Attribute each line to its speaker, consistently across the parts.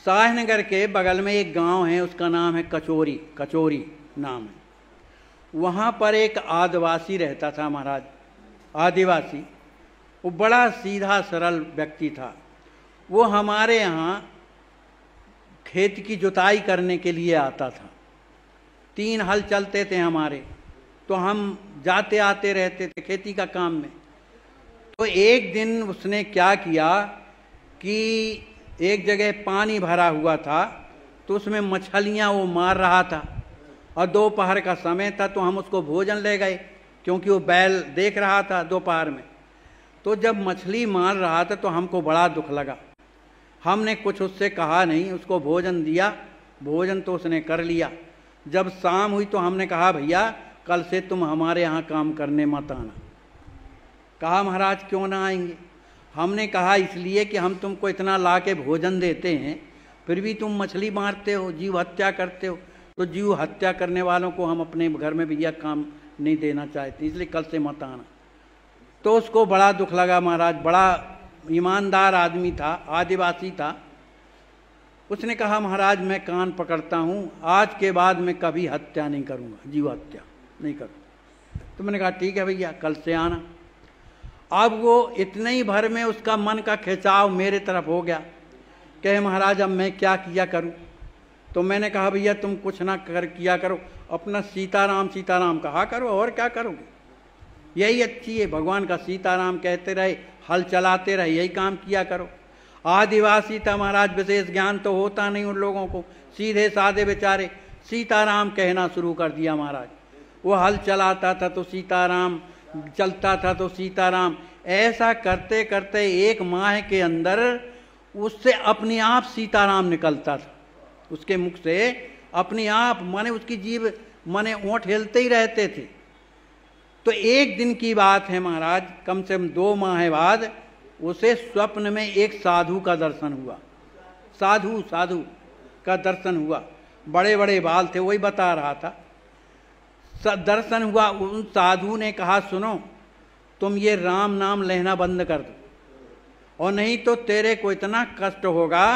Speaker 1: शाहनगर के बगल में एक गांव है, उसका नाम है कचोरी, कचोरी नाम है। वहाँ पर एक आदिवासी रहता था महाराज, आदिवासी। वो बड़ा सीधा सरल व्यक्ति था। वो हमारे यहाँ खेत की जुताई करने के लिए आता था। 3 हल चलते थे हमारे, तो हम जाते आते रहते थे खेती का काम में। तो एक दिन उसने क्या किया कि एक जगह पानी भरा हुआ था, तो उसमें मछलियाँ वो मार रहा था, और दोपहर का समय था, तो हम उसको भोजन ले गए, क्योंकि वो बैल देख रहा था दोपहर में। तो जब मछली मार रहा था तो हमको बड़ा दुख लगा। हमने कुछ उससे कहा नहीं, उसको भोजन दिया, भोजन तो उसने कर लिया। जब शाम हुई तो हमने कहा, भैया कल से तुम हमारे यहाँ काम करने मत आना। कहा, महाराज क्यों ना आएंगे? हमने कहा, इसलिए कि हम तुमको इतना ला के भोजन देते हैं, फिर भी तुम मछली मारते हो, जीव हत्या करते हो। तो जीव हत्या करने वालों को हम अपने घर में भैया काम नहीं देना चाहते, इसलिए कल से मत आना। तो उसको बड़ा दुख लगा महाराज, बड़ा ईमानदार आदमी था, आदिवासी था। उसने कहा, महाराज मैं कान पकड़ता हूँ, आज के बाद मैं कभी हत्या नहीं करूँगा, जीव हत्या नहीं करूँ। तो मैंने कहा, ठीक है भैया कल से आना। अब वो इतने ही भर में उसका मन का खिंचाव मेरे तरफ हो गया। कहे, महाराज अब मैं क्या किया करूं? तो मैंने कहा, भैया तुम कुछ ना किया करो, अपना सीताराम सीताराम कहा करो, और क्या करोगे? यही अच्छी है, भगवान का सीताराम कहते रहे, हल चलाते रहे, यही काम किया करो। आदिवासी था महाराज, विशेष ज्ञान तो होता नहीं उन लोगों को, सीधे साधे बेचारे सीताराम कहना शुरू कर दिया महाराज। वो हल चलाता था तो सीताराम, चलता था तो सीताराम। ऐसा करते करते 1 माह के अंदर उससे अपने आप सीताराम निकलता था, उसके मुख से अपने आप, माने उसकी जीभ, माने ओंठ हिलते ही रहते थे। तो एक दिन की बात है महाराज, कम से कम 2 माह बाद उसे स्वप्न में एक साधु का दर्शन हुआ। साधु का दर्शन हुआ, बड़े बड़े बाल थे, वही बता रहा था। दर्शन हुआ, उन साधु ने कहा, सुनो तुम ये राम नाम लेना बंद कर दो, और नहीं तो तेरे को इतना कष्ट होगा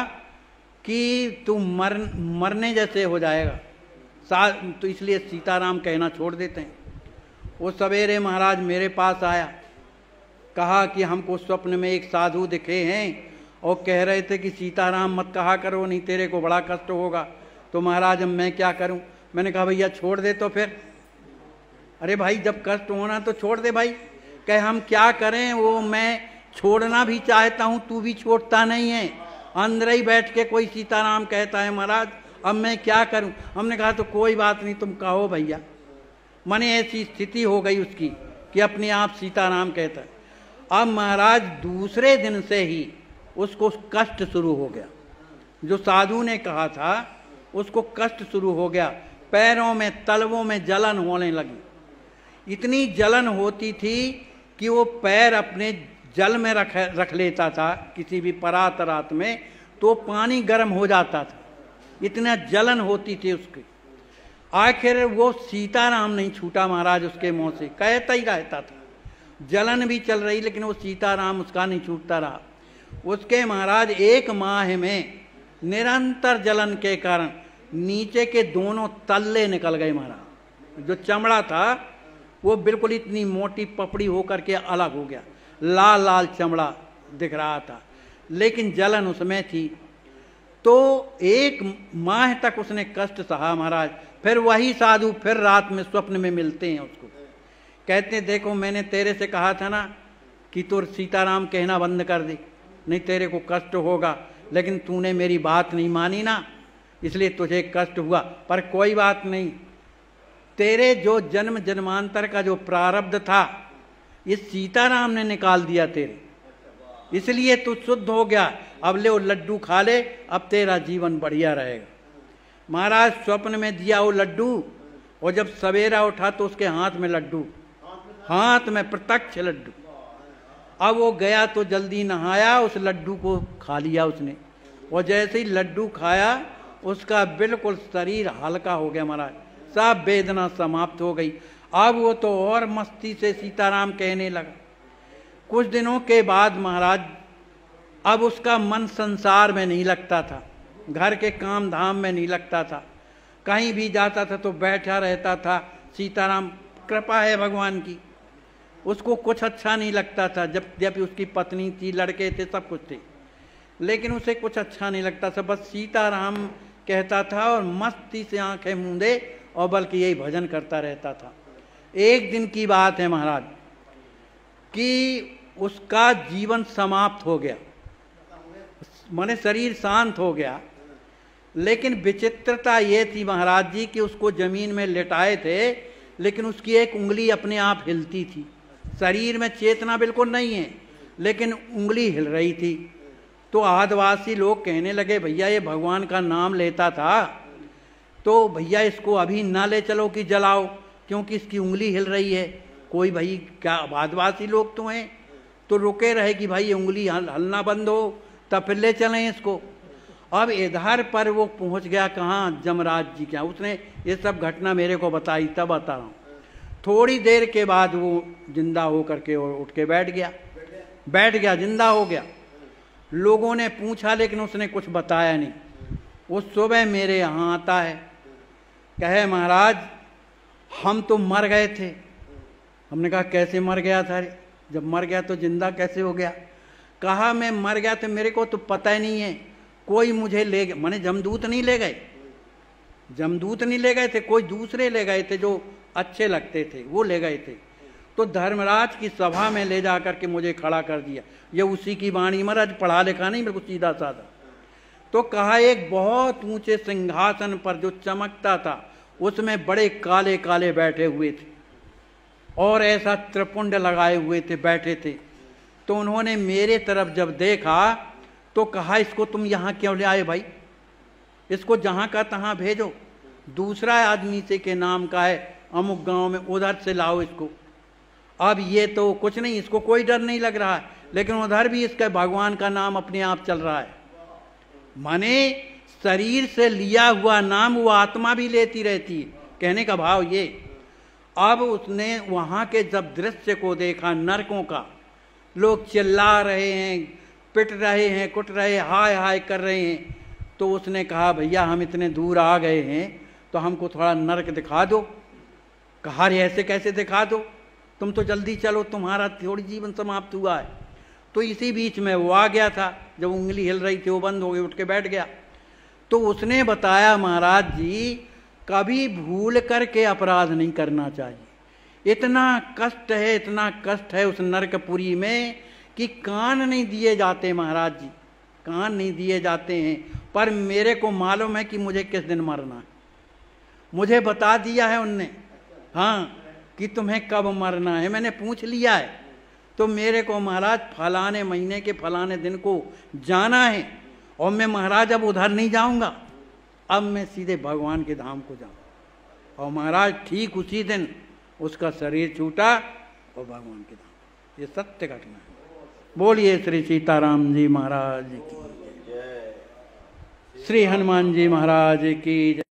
Speaker 1: कि तू मरने जैसे हो जाएगा। तो इसलिए सीताराम कहना छोड़ देते हैं। वो सवेरे महाराज मेरे पास आया, कहा कि हमको स्वप्न में एक साधु दिखे हैं और कह रहे थे कि सीताराम मत कहा करो, नहीं तेरे को बड़ा कष्ट होगा। तो महाराज अब मैं क्या करूं? मैंने कहा, भैया छोड़ दे तो फिर। अरे भाई जब कष्ट होना तो छोड़ दे भाई। कहे, हम क्या करें, वो मैं छोड़ना भी चाहता हूं, तू भी छोड़ता नहीं है, अंदर ही बैठ के कोई सीताराम कहता है महाराज, अब मैं क्या करूं? हमने कहा, तो कोई बात नहीं, तुम कहो भैया। माने ऐसी स्थिति हो गई उसकी कि अपने आप सीताराम कहता है। अब महाराज दूसरे दिन से ही उसको कष्ट शुरू हो गया। जो साधु ने कहा था उसको कष्ट शुरू हो गया, पैरों में तलवों में जलन होने लगी। इतनी जलन होती थी कि वो पैर अपने जल में रख लेता था, किसी भी परात रात में, तो पानी गर्म हो जाता था, इतना जलन होती थी उसकी। आखिर वो सीताराम नहीं छूटा महाराज उसके मुंह से, कहता ही रहता था, जलन भी चल रही लेकिन वो सीताराम उसका नहीं छूटता रहा। उसके महाराज 1 माह में निरंतर जलन के कारण नीचे के दोनों तल्ले निकल गए महाराज। जो चमड़ा था वो बिल्कुल इतनी मोटी पपड़ी होकर के अलग हो गया, लाल लाल चमड़ा दिख रहा था, लेकिन जलन उसमें थी। तो 1 माह तक उसने कष्ट सहा महाराज। फिर वही साधु फिर रात में स्वप्न में मिलते हैं उसको, कहते, देखो मैंने तेरे से कहा था ना कि तू सीताराम कहना बंद कर दे, नहीं तेरे को कष्ट होगा, लेकिन तूने मेरी बात नहीं मानी ना, इसलिए तुझे कष्ट हुआ। पर कोई बात नहीं, तेरे जो जन्म जन्मांतर का जो प्रारब्ध था ये सीताराम ने निकाल दिया तेरे, इसलिए तू शुद्ध हो गया। अब ले वो लड्डू खा ले, अब तेरा जीवन बढ़िया रहेगा। महाराज स्वप्न में दिया वो लड्डू, और जब सवेरा उठा तो उसके हाथ में लड्डू, हाथ में प्रत्यक्ष लड्डू। अब वो गया तो जल्दी नहाया, उस लड्डू को खा लिया उसने, और जैसे ही लड्डू खाया उसका बिल्कुल शरीर हल्का हो गया महाराज, सब वेदना समाप्त हो गई। अब वो तो और मस्ती से सीताराम कहने लगा। कुछ दिनों के बाद महाराज अब उसका मन संसार में नहीं लगता था, घर के काम धाम में नहीं लगता था, कहीं भी जाता था तो बैठा रहता था। सीताराम कृपा है भगवान की, उसको कुछ अच्छा नहीं लगता था। जब जब उसकी पत्नी थी, लड़के थे, सब कुछ थे, लेकिन उसे कुछ अच्छा नहीं लगता था। बस सीताराम कहता था और मस्ती से आंखें मूंदे और बल्कि यही भजन करता रहता था। एक दिन की बात है महाराज कि उसका जीवन समाप्त हो गया, माने शरीर शांत हो गया। लेकिन विचित्रता ये थी महाराज जी कि उसको जमीन में लेटाए थे, लेकिन उसकी एक उंगली अपने आप हिलती थी। शरीर में चेतना बिल्कुल नहीं है, लेकिन उंगली हिल रही थी। तो आदिवासी लोग कहने लगे, भैया ये भगवान का नाम लेता था, तो भैया इसको अभी ना ले चलो कि जलाओ, क्योंकि इसकी उंगली हिल रही है। कोई भाई क्या आदिवासी लोग तो हैं, तो रुके रहे कि भाई ये उंगली हलना बंद हो तब फिर ले चलें इसको। अब इधर पर वो पहुंच गया कहाँ, जमराज जी क्या। उसने ये सब घटना मेरे को बताई, तब बता रहा हूँ। थोड़ी देर के बाद वो जिंदा हो करके और उठ के बैठ गया, जिंदा हो गया। लोगों ने पूछा लेकिन उसने कुछ बताया नहीं। वो सुबह मेरे यहाँ आता है, कहे महाराज हम तो मर गए थे। हमने कहा कैसे मर गया था रे? जब मर गया तो जिंदा कैसे हो गया? कहा मैं मर गया तो मेरे को तो पता ही नहीं है, कोई मुझे ले गया, माने जमदूत नहीं ले गए, जमदूत नहीं ले गए थे, कोई दूसरे ले गए थे जो अच्छे लगते थे, वो ले गए थे। तो धर्मराज की सभा में ले जा करके मुझे खड़ा कर दिया। ये उसी की वाणी, महाराज पढ़ा लिखा नहीं, बिल्कुल सीधा साधा। तो कहा एक बहुत ऊंचे सिंहासन पर जो चमकता था, उसमें बड़े काले काले बैठे हुए थे और ऐसा त्रिपुंड लगाए हुए थे, बैठे थे। तो उन्होंने मेरे तरफ जब देखा तो कहा इसको तुम यहाँ क्यों ले आए भाई, इसको जहाँ का तहाँ भेजो, दूसरा आदमी से के नाम का है, अमुक गांव में, उधर से लाओ इसको। अब ये तो कुछ नहीं, इसको कोई डर नहीं लग रहा है, लेकिन उधर भी इसका भगवान का नाम अपने आप चल रहा है। माने शरीर से लिया हुआ नाम वो आत्मा भी लेती रहती है, कहने का भाव ये। अब उसने वहाँ के जब दृश्य को देखा, नरकों का, लोग चिल्ला रहे हैं, पिट रहे हैं, कुट रहे, हाय हाय कर रहे हैं, तो उसने कहा भैया हम इतने दूर आ गए हैं तो हमको थोड़ा नरक दिखा दो। कहा रे ऐसे कैसे दिखा दो, तुम तो जल्दी चलो, तुम्हारा थोड़ी जीवन समाप्त हुआ है। तो इसी बीच में वो आ गया था, जब उंगली हिल रही थी वो बंद हो गई, उठ के बैठ गया। तो उसने बताया महाराज जी कभी भूल करके अपराध नहीं करना चाहिए। इतना कष्ट है, इतना कष्ट है उस नरकपुरी में कि कान नहीं दिए जाते महाराज जी, कान नहीं दिए जाते हैं। पर मेरे को मालूम है कि मुझे किस दिन मरना है, मुझे बता दिया है उनने, हाँ, कि तुम्हें कब मरना है, मैंने पूछ लिया है। तो मेरे को महाराज फलाने महीने के फलाने दिन को जाना है, और मैं महाराज अब उधर नहीं जाऊंगा, अब मैं सीधे भगवान के धाम को जाऊँ। और महाराज ठीक उसी दिन उसका शरीर छूटा और भगवान के धाम। ये सत्य घटना है। बोलिए श्री सीताराम जी महाराज की, श्री हनुमान जी महाराज की।